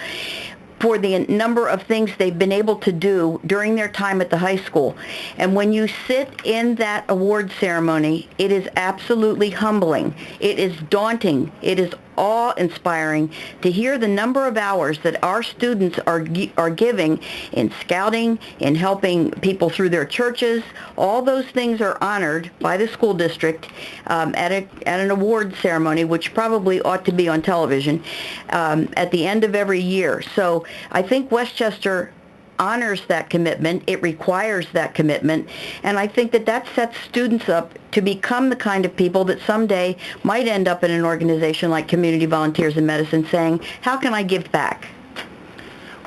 for the number of things they've been able to do during their time at the high school. And when you sit in that award ceremony, it is absolutely humbling. It is daunting. It is awe-inspiring to hear the number of hours that our students are giving in scouting, in helping people through their churches. All those things are honored by the school district at an award ceremony, which probably ought to be on television, at the end of every year. So I think Westchester honors that commitment. It requires that commitment. And I think that sets students up to become the kind of people that someday might end up in an organization like Community Volunteers in Medicine saying, how can I give back?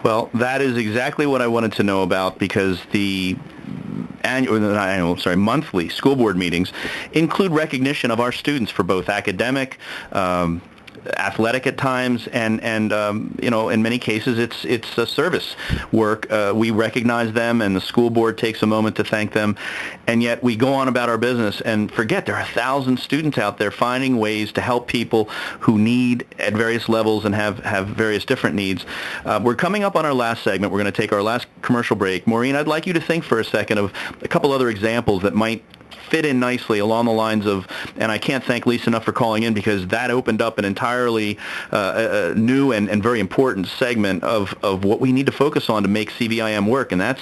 Well, that is exactly what I wanted to know about, because the monthly school board meetings include recognition of our students for both academic, athletic at times, and in many cases it's a service work. We recognize them, and the school board takes a moment to thank them, and yet we go on about our business and forget there are 1,000 students out there finding ways to help people who need at various levels and have various different needs. We're coming up on our last segment. We're going to take our last commercial break. Maureen, I'd like you to think for a second of a couple other examples that might fit in nicely along the lines of, and I can't thank Lisa enough for calling in, because that opened up an entirely new and very important segment of what we need to focus on to make CVIM work, and that's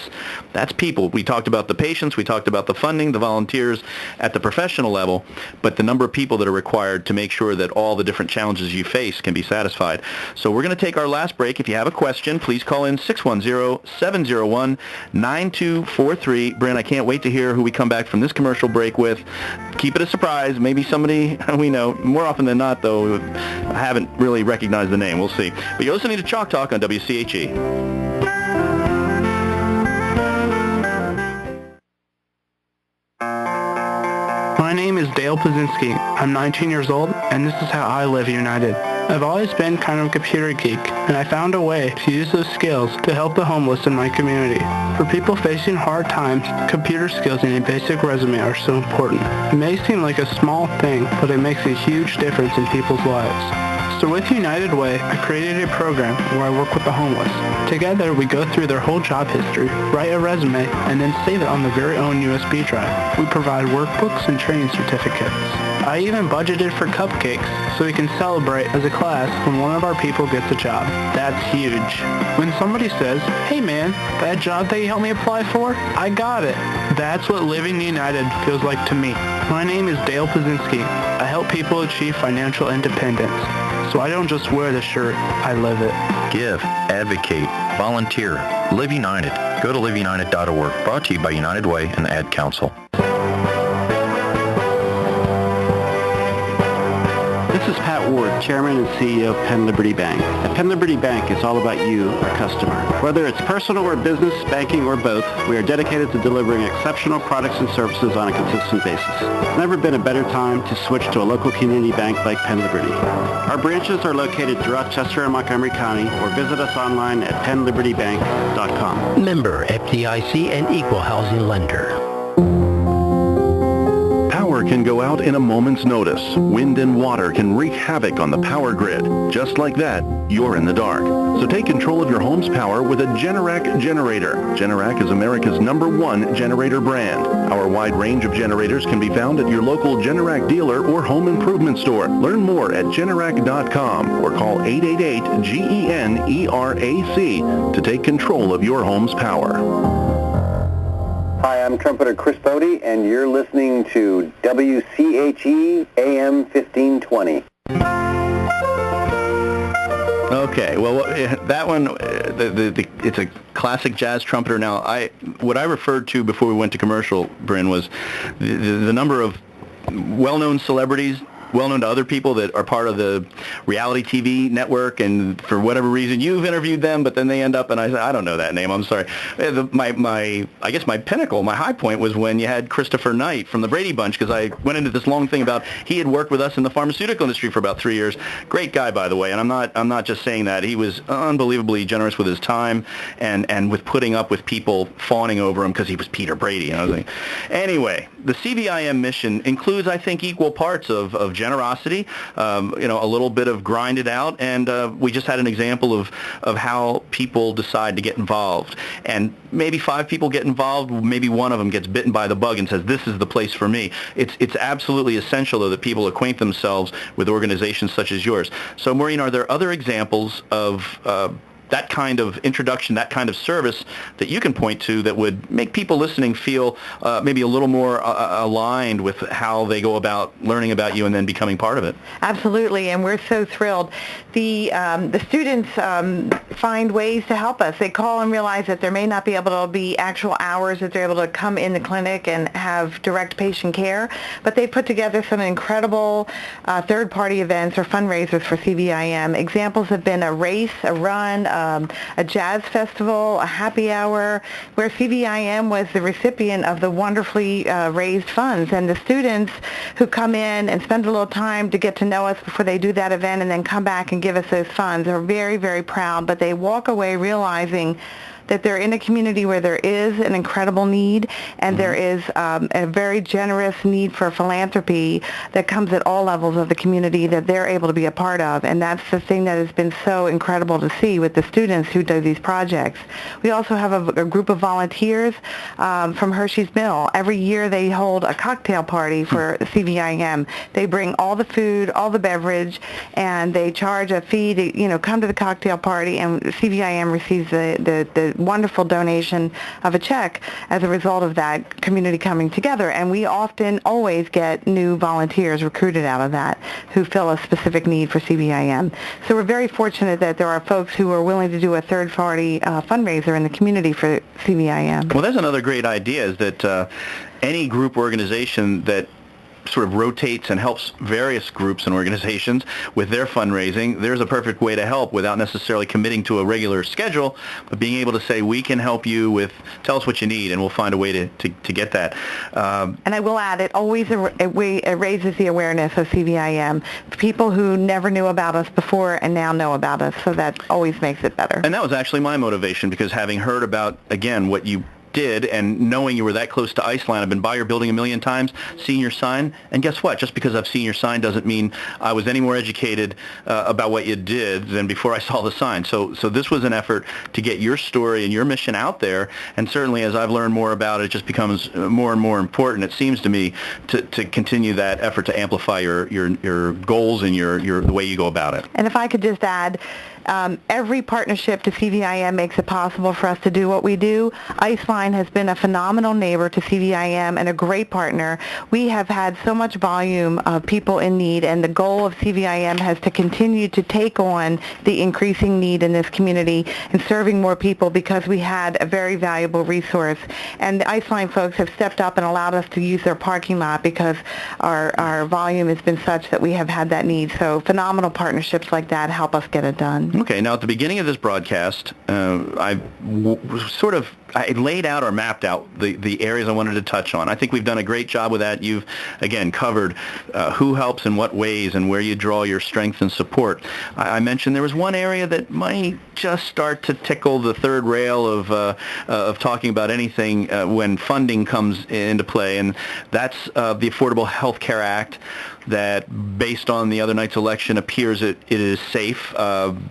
people. We talked about the patients, we talked about the funding, the volunteers at the professional level, but the number of people that are required to make sure that all the different challenges you face can be satisfied. So we're going to take our last break. If you have a question, please call in 610-701-9243. Brynn, I can't wait to hear who we come back from this commercial break with. Keep it a surprise. Maybe somebody we know. More often than not, though, I haven't really recognized the name. We'll see. But you're listening to Chalk Talk on WCHE. My name is Dale Pazinski. I'm 19 years old, and this is how I live united. I've always been kind of a computer geek, and I found a way to use those skills to help the homeless in my community. For people facing hard times, computer skills and a basic resume are so important. It may seem like a small thing, but it makes a huge difference in people's lives. So with United Way, I created a program where I work with the homeless. Together, we go through their whole job history, write a resume, and then save it on their very own USB drive. We provide workbooks and training certificates. I even budgeted for cupcakes so we can celebrate as a class when one of our people gets a job. That's huge. When somebody says, "Hey man, that job that you helped me apply for, I got it." That's what living united feels like to me. My name is Dale Pazinski. I help people achieve financial independence. So I don't just wear the shirt, I live it. Give, advocate, volunteer, Live United. Go to liveunited.org. Brought to you by United Way and the Ad Council. This is Pat Ward, Chairman and CEO of Penn Liberty Bank. At Penn Liberty Bank, it's all about you, our customer. Whether it's personal or business, banking, or both, we are dedicated to delivering exceptional products and services on a consistent basis. There's never been a better time to switch to a local community bank like Penn Liberty. Our branches are located throughout Chester and Montgomery County, or visit us online at PennLibertyBank.com. Member FDIC and Equal Housing Lender. Power can go out in a moment's notice. Wind and water can wreak havoc on the power grid. Just like that, you're in the dark. So take control of your home's power with a Generac generator. Generac is America's #1 generator brand. Our wide range of generators can be found at your local Generac dealer or home improvement store. Learn more at Generac.com or call 888-GENERAC to take control of your home's power. Hi, I'm trumpeter Chris Bodie, and you're listening to WCHE AM 1520. Okay, well, that one, it's a classic jazz trumpeter. Now, what I referred to before we went to commercial, Brynn, was the number of well-known celebrities, well-known to other people that are part of the reality TV network, and for whatever reason you've interviewed them, but then they end up, and I don't know that name, I'm sorry. I guess my pinnacle, my high point was when you had Christopher Knight from the Brady Bunch, because I went into this long thing about he had worked with us in the pharmaceutical industry for about 3 years. Great guy, by the way, and I'm not just saying that. He was unbelievably generous with his time and with putting up with people fawning over him because he was Peter Brady. And I was like, anyway, the CVIM mission includes, I think, equal parts of generosity, a little bit of grind it out, and we just had an example of how people decide to get involved. And maybe 5 people get involved, maybe one of them gets bitten by the bug and says, this is the place for me. It's absolutely essential, though, that people acquaint themselves with organizations such as yours. So, Maureen, are there other examples of that kind of introduction, that kind of service that you can point to that would make people listening feel maybe a little more aligned with how they go about learning about you and then becoming part of it? Absolutely, and we're so thrilled. The students find ways to help us. They call and realize that there may not be able to be actual hours that they're able to come in the clinic and have direct patient care, but they put together some incredible third-party events or fundraisers for CVIM. Examples have been a race, a run, a jazz festival, a happy hour, where CVIM was the recipient of the wonderfully raised funds. And the students who come in and spend a little time to get to know us before they do that event and then come back and give us those funds are very, very proud, but they walk away realizing that they're in a community where there is an incredible need, and there is a very generous need for philanthropy that comes at all levels of the community that they're able to be a part of. And that's the thing that has been so incredible to see with the students who do these projects. We also have a group of volunteers from Hershey's Mill. Every year they hold a cocktail party for CVIM. They bring all the food, all the beverage, and they charge a fee to come to the cocktail party, and CVIM receives the wonderful donation of a check as a result of that community coming together. And we often always get new volunteers recruited out of that who fill a specific need for CVIM. So we're very fortunate that there are folks who are willing to do a third-party fundraiser in the community for CVIM. Well, that's another great idea, is that any group or organization that sort of rotates and helps various groups and organizations with their fundraising, there's a perfect way to help without necessarily committing to a regular schedule, but being able to say, we can help you with, tell us what you need, and we'll find a way to get that. And I will add, it always it raises the awareness of CVIM. People who never knew about us before and now know about us, so that always makes it better. And that was actually my motivation, because having heard about, again, what you did, and knowing you were that close to Iceland, I've been by your building a million times, seen your sign, and guess what? Just because I've seen your sign doesn't mean I was any more educated about what you did than before I saw the sign. So this was an effort to get your story and your mission out there, and certainly as I've learned more about it, it just becomes more and more important, it seems to me, to continue that effort to amplify your goals and the way you go about it. And if I could just add, Every partnership to CVIM makes it possible for us to do what we do. Iceline has been a phenomenal neighbor to CVIM and a great partner. We have had so much volume of people in need, and the goal of CVIM has to continue to take on the increasing need in this community and serving more people because we had a very valuable resource. And the Iceline folks have stepped up and allowed us to use their parking lot because our volume has been such that we have had that need. So phenomenal partnerships like that help us get it done. Okay, now at the beginning of this broadcast, I laid out or mapped out the areas I wanted to touch on. I think we've done a great job with that. You've, again, covered who helps in what ways and where you draw your strength and support. I mentioned there was one area that might just start to tickle the third rail of talking about anything when funding comes into play, and that's the Affordable Health Care Act that, based on the other night's election, appears it is safe.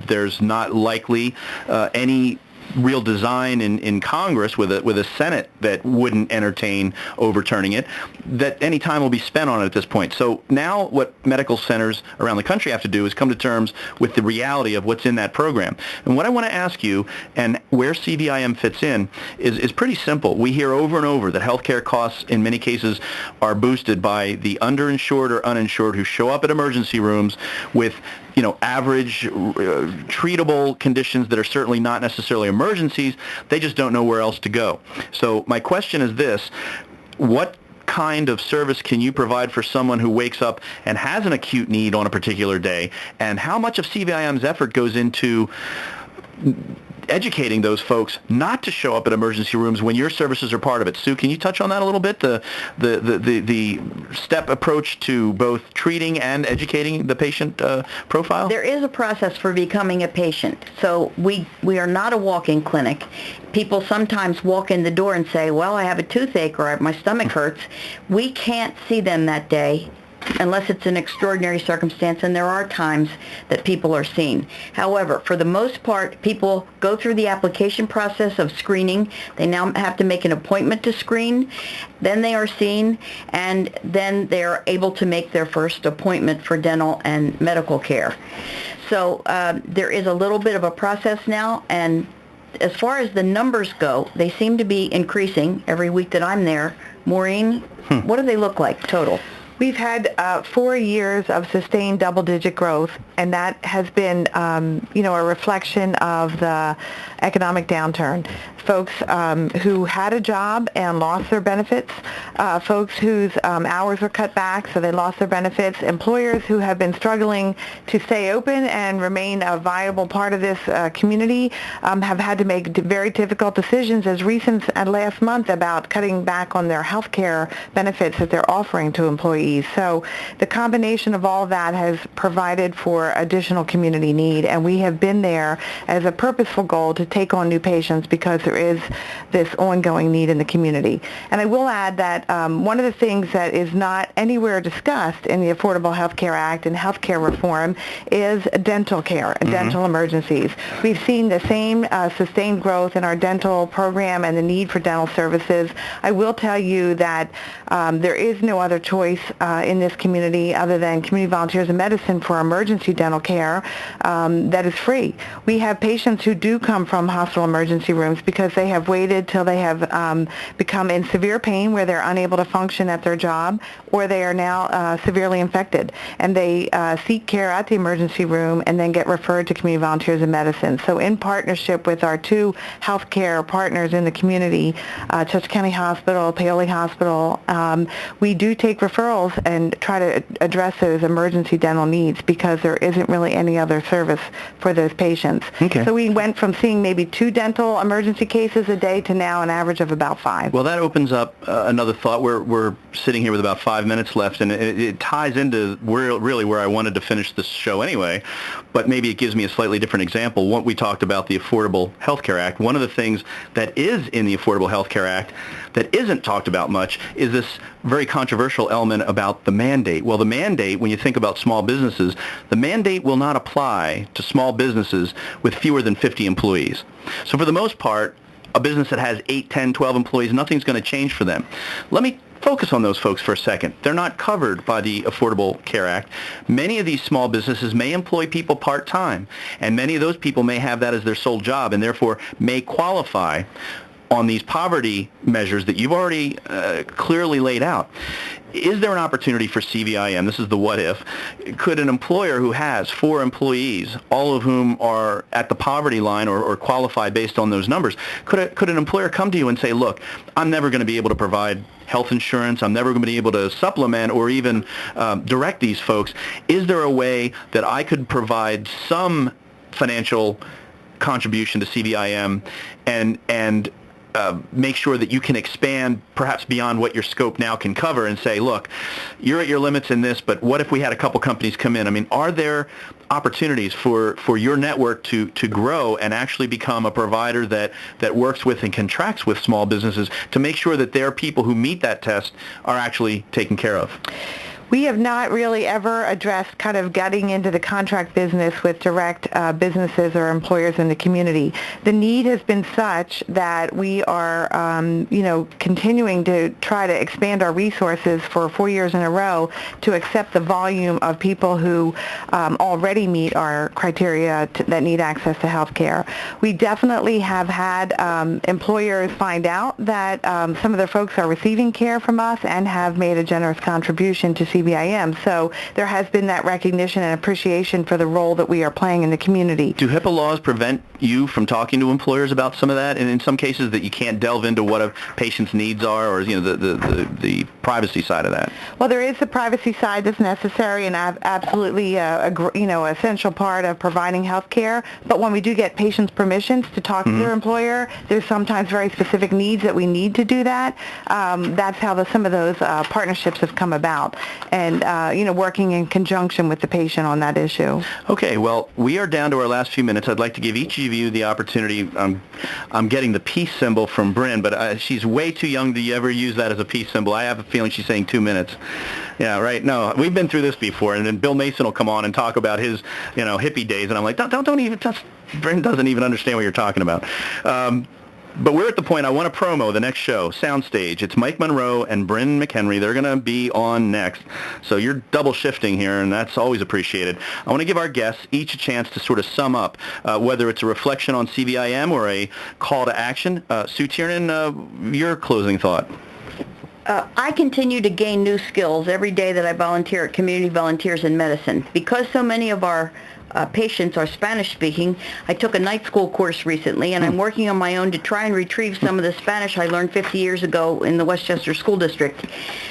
There's not likely any real design in Congress with a Senate that wouldn't entertain overturning it, that any time will be spent on it at this point. So now what medical centers around the country have to do is come to terms with the reality of what's in that program. And what I want to ask you, and where CVIM fits in, is pretty simple. We hear over and over that healthcare costs in many cases are boosted by the underinsured or uninsured who show up at emergency rooms with average treatable conditions that are certainly not necessarily emergencies. They just don't know where else to go. So my question is this: what kind of service can you provide for someone who wakes up and has an acute need on a particular day, and how much of CVIM's effort goes into educating those folks not to show up at emergency rooms when your services are part of it? Sue, can you touch on that a little bit? The step approach to both treating and educating the patient profile? There is a process for becoming a patient. So we are not a walk-in clinic. People sometimes walk in the door and say, well, I have a toothache or my stomach hurts. We can't see them that day unless it's an extraordinary circumstance, and there are times that people are seen. However, for the most part, people go through the application process of screening. They now have to make an appointment to screen. Then they are seen, and then they are able to make their first appointment for dental and medical care. So there is a little bit of a process now, and as far as the numbers go, they seem to be increasing every week that I'm there. Maureen, what do they look like total? We've had 4 years of sustained double-digit growth, and that has been, a reflection of the economic downturn. Folks who had a job and lost their benefits, folks whose hours were cut back, so they lost their benefits, employers who have been struggling to stay open and remain a viable part of this community have had to make very difficult decisions as recent as last month about cutting back on their health care benefits that they're offering to employees. So the combination of all that has provided for additional community need, and we have been there as a purposeful goal to take on new patients because there is this ongoing need in the community. And I will add that one of the things that is not anywhere discussed in the Affordable Health Care Act and health care reform is dental care and dental emergencies. We've seen the same sustained growth in our dental program and the need for dental services. I will tell you that there is no other choice in this community other than Community Volunteers in Medicine for emergency dental care that is free. We have patients who do come from hospital emergency rooms because they have waited till they have become in severe pain where they're unable to function at their job, or they are now severely infected, and they seek care at the emergency room and then get referred to Community Volunteers in Medicine. So in partnership with our two healthcare partners in the community, Chester County Hospital, Paoli Hospital, we do take referrals and try to address those emergency dental needs because there isn't really any other service for those patients. Okay. So we went from seeing maybe 2 dental emergency cases a day to now an average of about 5. Well, that opens up another thought. We're sitting here with about 5 minutes left, and it ties into really where I wanted to finish this show anyway, but maybe it gives me a slightly different example. What we talked about, the Affordable Health Care Act, one of the things that is in the Affordable Health Care Act that isn't talked about much is this very controversial element about the mandate. Well, the mandate, when you think about small businesses, the mandate will not apply to small businesses with fewer than 50 employees. So for the most part, a business that has 8, 10, 12 employees, nothing's going to change for them. Let me focus on those folks for a second. They're not covered by the Affordable Care Act. Many of these small businesses may employ people part-time, and many of those people may have that as their sole job and therefore may qualify on these poverty measures that you've already clearly laid out. Is there an opportunity for CVIM? This is the what if. Could an employer who has 4 employees, all of whom are at the poverty line or qualify based on those numbers, could an employer come to you and say, look, I'm never going to be able to provide health insurance, I'm never going to be able to supplement or even direct these folks. Is there a way that I could provide some financial contribution to CVIM and make sure that you can expand perhaps beyond what your scope now can cover and say, look, you're at your limits in this, but what if we had a couple companies come in? I mean, are there opportunities for your network to grow and actually become a provider that works with and contracts with small businesses to make sure that their people who meet that test are actually taken care of? We have not really ever addressed kind of getting into the contract business with direct businesses or employers in the community. The need has been such that we are, continuing to try to expand our resources for 4 years in a row to accept the volume of people who already meet our criteria that need access to health care. We definitely have had employers find out that some of their folks are receiving care from us and have made a generous contribution to CVIM. So there has been that recognition and appreciation for the role that we are playing in the community. Do HIPAA laws prevent you from talking to employers about some of that? And in some cases that you can't delve into what a patient's needs are, or the privacy side of that? Well, there is the privacy side that's necessary and absolutely essential part of providing health care. But when we do get patients' permissions to talk to their employer, there's sometimes very specific needs that we need to do that. That's how some of those partnerships have come about. And, working in conjunction with the patient on that issue. Okay, well, we are down to our last few minutes. I'd like to give each of you the opportunity. I'm getting the peace symbol from Brynn, but she's way too young to ever use that as a peace symbol. I have a feeling she's saying 2 minutes. Yeah, right. No, we've been through this before, and then Bill Mason will come on and talk about his, hippie days, and I'm like, don't even, Brynn doesn't even understand what you're talking about. But we're at the point I want to promo the next show, Soundstage. It's Mike Monroe and Brynn Mchenry. They're going to be on next. So you're double shifting here, and that's always appreciated. I want to give our guests each a chance to sort of sum up, whether it's a reflection on CVIM or a call to action. Sue Tiernan, your closing thought. I continue to gain new skills every day that I volunteer at Community Volunteers in Medicine. Because so many of our patients are Spanish-speaking, I took a night school course recently, and I'm working on my own to try and retrieve some of the Spanish I learned 50 years ago in the Westchester School District.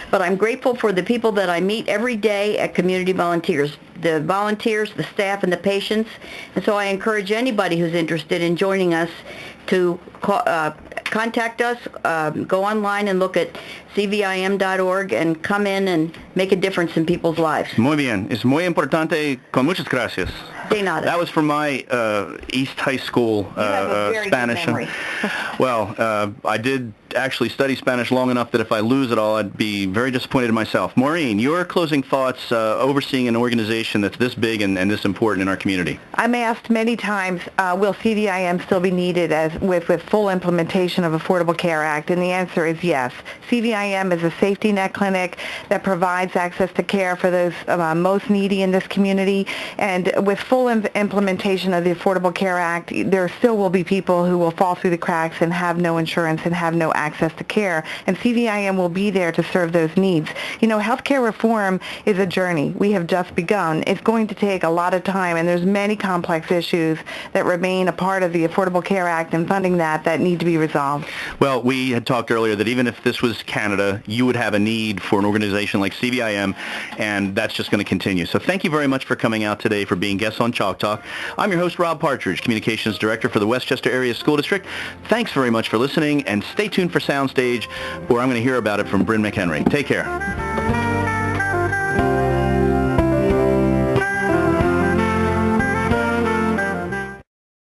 But I'm grateful for the people that I meet every day at Community Volunteers, the volunteers, the staff, and the patients. And so I encourage anybody who's interested in joining us to contact us, go online and look at cvim.org and come in and make a difference in people's lives. Muy bien. Es muy importante. Con muchas gracias. De nada. That was from my East High School Spanish. Well, I did actually study Spanish long enough that if I lose it all, I'd be very disappointed in myself. Maureen, your closing thoughts overseeing an organization that's this big and this important in our community? I'm asked many times, will CVIM still be needed with full implementation of Affordable Care Act? And the answer is yes. CVIM is a safety net clinic that provides access to care for those most needy in this community. And with full implementation of the Affordable Care Act, there still will be people who will fall through the cracks and have no insurance and have no access to care. And CVIM will be there to serve those needs. Healthcare reform is a journey. We have just begun. It's going to take a lot of time, and there's many complex issues that remain a part of the Affordable Care Act and funding that need to be resolved. Well, we had talked earlier that even if this was Canada, you would have a need for an organization like CVIM, and that's just going to continue. So thank you very much for coming out today, for being guests on Chalk Talk. I'm your host, Rob Partridge, Communications Director for the Westchester Area School District. Thanks very much for listening, and stay tuned for Soundstage, where I'm going to hear about it from Brynn Mchenry. Take care.